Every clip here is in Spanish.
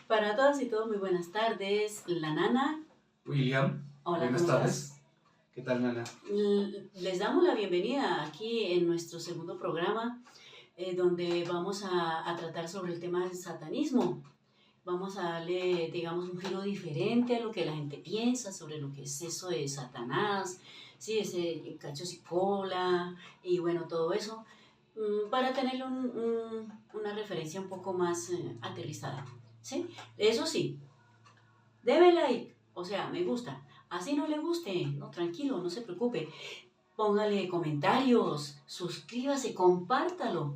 Para todas y todos, muy buenas tardes. La Nana. William, Hola, buenas ¿cómo tardes. estás? ¿Qué tal, Nana? Les damos la bienvenida aquí en nuestro segundo programa, donde vamos a tratar sobre el tema del satanismo. Vamos a darle, digamos, un giro diferente a lo que la gente piensa sobre lo que es eso de Satanás, sí, ese cachos y cola, y bueno, todo eso, para tener una referencia un poco más aterrizada, ¿sí? Eso sí, debe like, o sea, me gusta. Así no le guste, no, tranquilo, no se preocupe. Póngale comentarios, suscríbase, compártalo.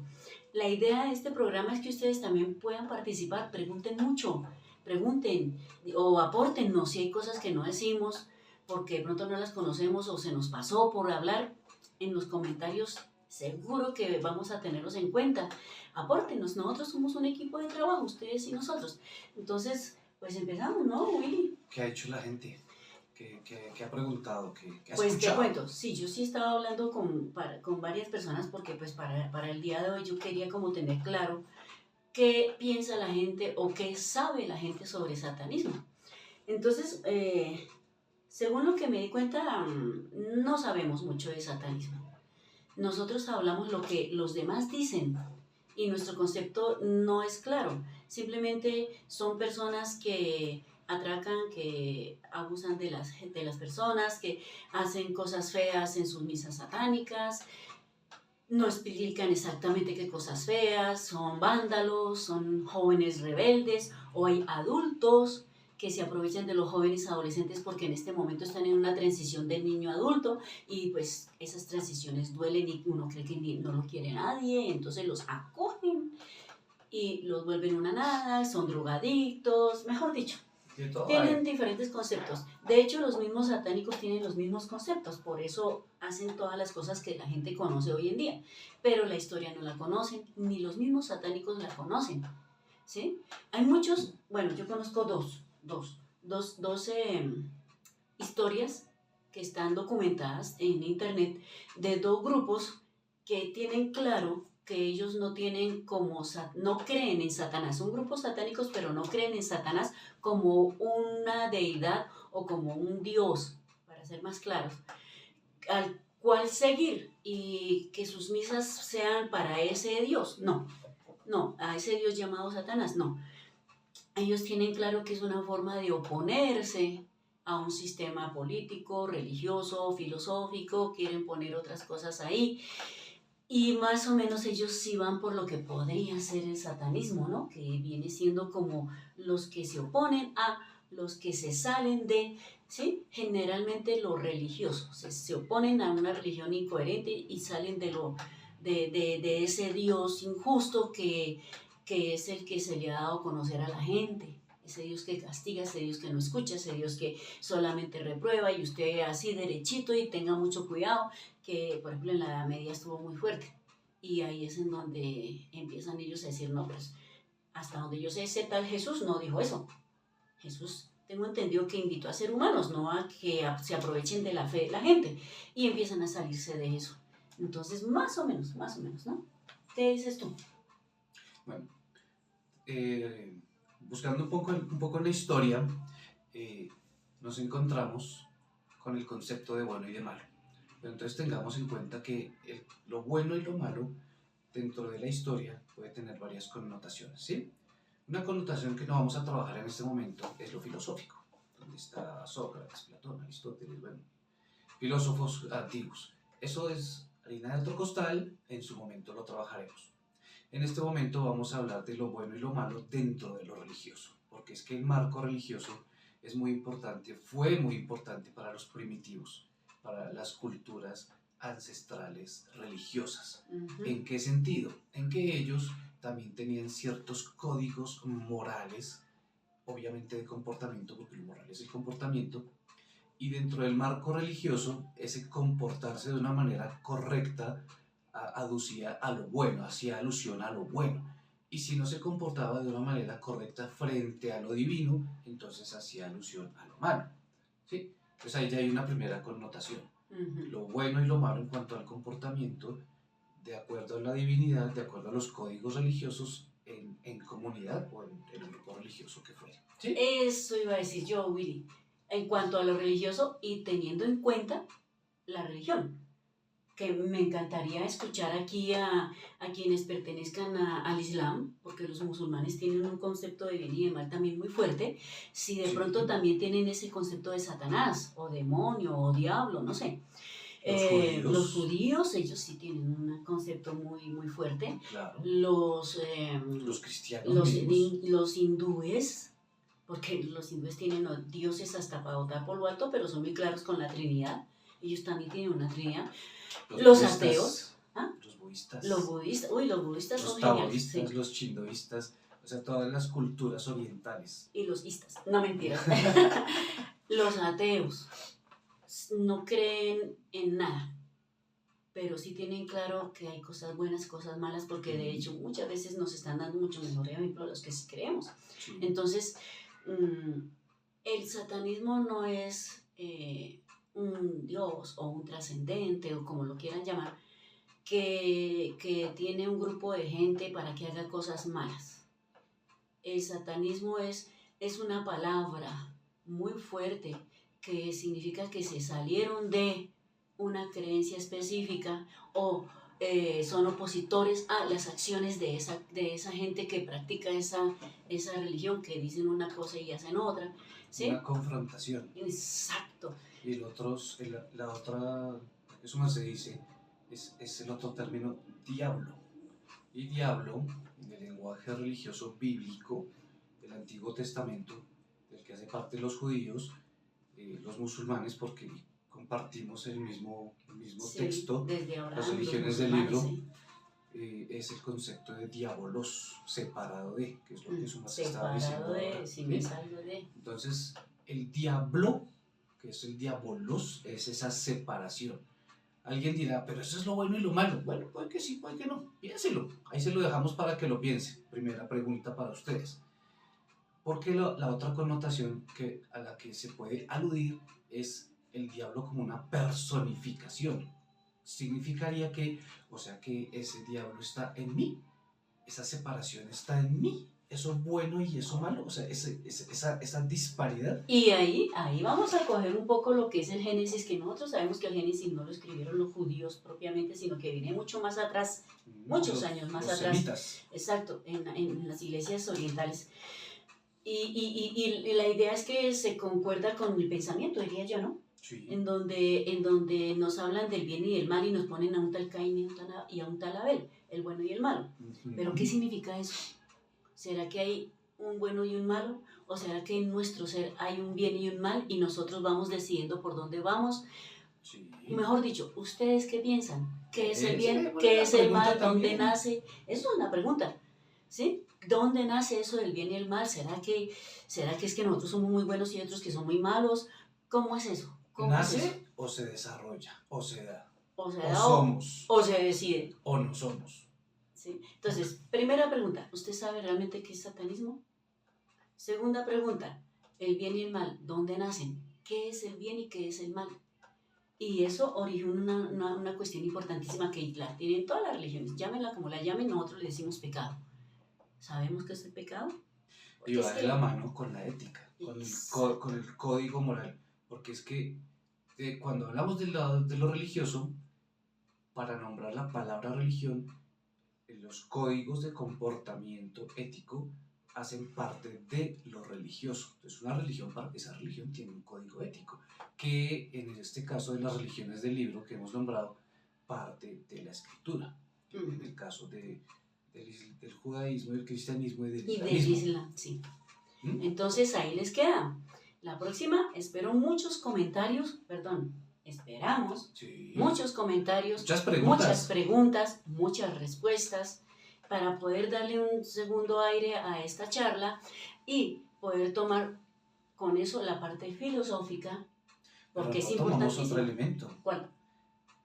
La idea de este programa es que ustedes también puedan participar, pregunten mucho, pregunten o apórtennos si hay cosas que no decimos porque de pronto no las conocemos o se nos pasó por hablar en los comentarios. Seguro que vamos a tenerlos en cuenta. Apórtenos, nosotros somos un equipo de trabajo, ustedes y nosotros. Entonces, pues empezamos, ¿no, Willy? ¿Qué ha hecho la gente? ¿Qué ha preguntado? ¿Qué ha Pues te escuchado? cuento, sí, yo sí estaba hablando con varias personas porque pues para el día de hoy yo quería como tener claro qué piensa la gente o qué sabe la gente sobre satanismo. Entonces, según lo que me di cuenta, no sabemos mucho de satanismo. Nosotros hablamos lo que los demás dicen y nuestro concepto no es claro. Simplemente son personas que atracan, que abusan de las personas, que hacen cosas feas en sus misas satánicas, no explican exactamente qué cosas feas, son vándalos, son jóvenes rebeldes o hay adultos que se aprovechan de los jóvenes adolescentes porque en este momento están en una transición del niño a adulto y pues esas transiciones duelen y uno cree que no lo quiere nadie, entonces los acogen y los vuelven una nada, son drogadictos, mejor dicho, De todo tienen hay. diferentes conceptos. De hecho, los mismos satánicos tienen los mismos conceptos, por eso hacen todas las cosas que la gente conoce hoy en día. Pero la historia no la conocen, ni los mismos satánicos la conocen. ¿Sí? Hay muchos, bueno, yo conozco dos historias que están documentadas en internet de dos grupos que tienen claro que ellos no tienen como, no creen en Satanás, son grupos satánicos pero no creen en Satanás como una deidad o como un dios, para ser más claros, al cual seguir y que sus misas sean para ese dios, no, a ese dios llamado Satanás, no. Ellos tienen claro que es una forma de oponerse a un sistema político, religioso, filosófico, quieren poner otras cosas ahí. Y más o menos ellos sí van por lo que podría ser el satanismo, ¿no? Que viene siendo como los que se oponen a los que se salen de, ¿sí? Generalmente los religiosos, se oponen a una religión incoherente y salen de ese Dios injusto que es el que se le ha dado a conocer a la gente. Ese Dios que castiga, ese Dios que no escucha, ese Dios que solamente reprueba y usted así derechito y tenga mucho cuidado, que por ejemplo en la Edad Media estuvo muy fuerte. Y ahí es en donde empiezan ellos a decir, no, pues hasta donde yo sé, ese tal Jesús no dijo eso. Jesús, tengo entendido que invitó a ser humanos, no a que se aprovechen de la fe de la gente. Y empiezan a salirse de eso. Entonces, más o menos, ¿no? ¿Qué dices tú? Bueno, buscando un poco en la historia, nos encontramos con el concepto de bueno y de malo. Pero entonces tengamos en cuenta que lo bueno y lo malo dentro de la historia puede tener varias connotaciones, ¿sí? Una connotación que no vamos a trabajar en este momento es lo filosófico, donde está Sócrates, Platón, Aristóteles, bueno, filósofos antiguos. Eso es harina de otro costal, en su momento lo trabajaremos. En este momento vamos a hablar de lo bueno y lo malo dentro de lo religioso, porque es que el marco religioso es muy importante, fue muy importante para los primitivos, para las culturas ancestrales religiosas. ¿En qué sentido? En que ellos también tenían ciertos códigos morales, obviamente de comportamiento, porque lo moral es el comportamiento, y dentro del marco religioso, ese comportarse de una manera correcta aducía a lo bueno, hacía alusión a lo bueno. Y si no se comportaba de una manera correcta frente a lo divino, entonces hacía alusión a lo malo. ¿Sí? Pues ahí ya hay una primera connotación. Lo bueno y lo malo en cuanto al comportamiento, de acuerdo a la divinidad, de acuerdo a los códigos religiosos en comunidad o en el grupo religioso. religioso que fuera. ¿Sí? Eso iba a decir yo, Willy, en cuanto a lo religioso y teniendo en cuenta la religión, que me encantaría escuchar aquí a quienes pertenezcan al Islam, porque los musulmanes tienen un concepto de bien y de mal también muy fuerte, si de Sí. pronto también tienen ese concepto de Satanás, o demonio, o diablo, no sé. Los judíos, ellos sí tienen un concepto muy, muy fuerte. Claro. Los Cristianos mismos. los hindúes, porque los hindúes tienen dioses hasta para botar por lo alto, pero son muy claros con la Trinidad. Ellos también tienen una Trinidad. Los budistas, ateos. ¿Ah? Los budistas. Los budistas. Uy, los budistas los son geniales. taoístas, Sí. los chindoístas, o sea, todas las culturas orientales. Y los istas. No, mentiras. Los ateos no creen en nada, pero sí tienen claro que hay cosas buenas, cosas malas, porque de hecho muchas veces nos están dando mucho mejor ejemplo a los que sí creemos. Sí. Entonces, el satanismo no es un dios o un trascendente o como lo quieran llamar, que tiene un grupo de gente para que haga cosas malas. El satanismo es una palabra muy fuerte que significa que se salieron de una creencia específica o son opositores a las acciones de esa gente que practica esa religión, que dicen una cosa y hacen otra. ¿Sí? Una confrontación. Exacto. Y la otra, eso no se dice, es el otro término, diablo. Y diablo, en el lenguaje religioso bíblico del Antiguo Testamento, del que hace parte los judíos, los musulmanes, porque compartimos el mismo sí, texto, desde Abraham, las religiones del libro, sí. Es el concepto de diabolos, separado de, que es lo que Suma se estaba diciendo. Si me salgo de. Entonces, el diablo, que es el diabolos, es esa separación. Alguien dirá, pero eso es lo bueno y lo malo. Bueno, puede que sí, puede que no. Piénselo. Ahí se lo dejamos para que lo piense. Primera pregunta para ustedes. Porque la otra connotación a la que se puede aludir es el diablo como una personificación. Significaría que ese diablo está en mí. Esa separación está en mí. Eso bueno y eso malo, o sea, esa disparidad. Y ahí vamos a coger un poco lo que es el Génesis, que nosotros sabemos que el Génesis no lo escribieron los judíos propiamente, sino que viene mucho más atrás, muchos años más atrás. Semitas. Exacto, en las iglesias orientales. Y la idea es que se concuerda con el pensamiento, diría yo, ¿no? Sí. En donde nos hablan del bien y del mal y nos ponen a un tal Caín y a un tal Abel, el bueno y el malo. Uh-huh. ¿Pero qué significa eso? ¿Será que hay un bueno y un malo? ¿O será que en nuestro ser hay un bien y un mal y nosotros vamos decidiendo por dónde vamos? Sí. Mejor dicho, ¿ustedes qué piensan? ¿Qué es el bien? ¿Qué es el mal? ¿Dónde nace? Eso es una pregunta, ¿sí? ¿Dónde nace eso del bien y el mal? ¿Será que es que nosotros somos muy buenos y otros que son muy malos? ¿Cómo es eso? ¿Nace es eso? O se desarrolla? ¿O se da? O somos? ¿O se decide? ¿O no somos? ¿Sí? Entonces, primera pregunta, ¿usted sabe realmente qué es satanismo? Segunda pregunta, el bien y el mal, ¿dónde nacen? ¿Qué es el bien y qué es el mal? Y eso origina una cuestión importantísima que la tienen todas las religiones, llámenla como la llamen, nosotros le decimos pecado. ¿Sabemos qué es el pecado? Y va de la mano con la ética, con el código moral, porque es que cuando hablamos de lo religioso, para nombrar la palabra religión, los códigos de comportamiento ético hacen parte de lo religioso. Entonces esa religión tiene un código ético, que en este caso de las religiones del libro que hemos nombrado, parte de la escritura. En el caso del judaísmo, del cristianismo y del islamismo. Y del islam, sí. Entonces ahí les queda. La próxima espero muchos comentarios, esperamos muchos comentarios, muchas preguntas, muchas respuestas, para poder darle un segundo aire a esta charla y poder tomar con eso la parte filosófica, porque es importante. Tomamos otro elemento. ¿Cuál?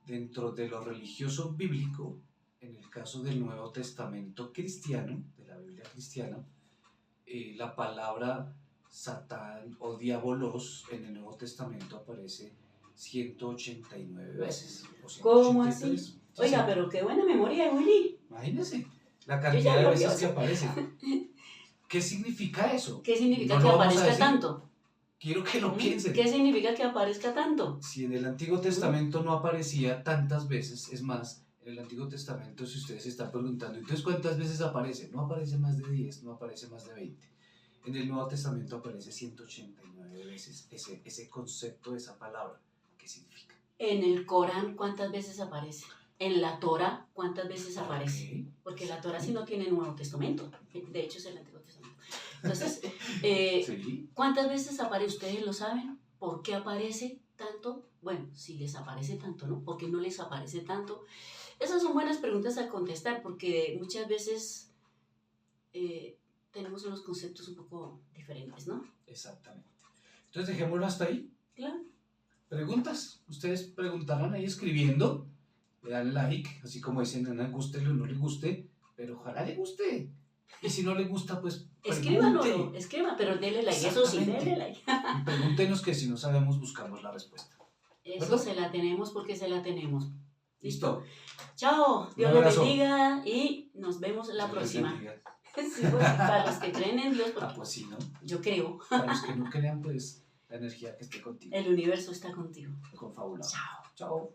Dentro de lo religioso bíblico, en el caso del Nuevo Testamento cristiano, de la Biblia cristiana, la palabra Satán o diabolos en el Nuevo Testamento aparece 189 veces. ¿Cómo así? Sí, oiga, pero qué buena memoria, Willy. Imagínese la cantidad de veces que aparece. ¿Qué significa eso? ¿Qué significa No que lo vamos a aparezca decir. tanto? Quiero que lo piensen. ¿Qué significa que aparezca tanto? Si en el Antiguo Testamento no aparecía tantas veces, es más, en el Antiguo Testamento, si ustedes se están preguntando, entonces ¿cuántas veces aparece? No aparece más de 10, no aparece más de 20. En el Nuevo Testamento aparece 189 veces ese concepto, esa palabra. ¿Qué significa? En el Corán, ¿cuántas veces aparece? En la Torah, ¿cuántas veces aparece? Okay. Porque la Torah sí no tiene Nuevo Testamento, de hecho es el Antiguo Testamento. Entonces, Sí. ¿cuántas veces aparece? ¿Ustedes lo saben? ¿Por qué aparece tanto? Bueno, si les aparece tanto, ¿no? ¿Por qué no les aparece tanto? Esas son buenas preguntas a contestar porque muchas veces tenemos unos conceptos un poco diferentes, ¿no? Exactamente. Entonces dejémoslo hasta ahí. Claro. ¿Preguntas? Ustedes preguntarán ahí escribiendo, le dan like, así como dicen, no le guste o no le guste, pero ojalá le guste. Y si no le gusta, pues Escríbanlo, pregunte. escriban, pero denle like, eso sí, denle like. Y pregúntenos que si no sabemos, buscamos la respuesta. Eso ¿Verdad? se la tenemos porque se la tenemos. ¿Listo? Chao, Dios Un los abrazo. bendiga y nos vemos la Dios les próxima. bendiga. Sí, porque para los que creen en Dios, Ah, porque pues sí, ¿no? yo creo, Para los que no crean, pues la energía que esté contigo. el universo está contigo. Confabulado. Chao. Chao.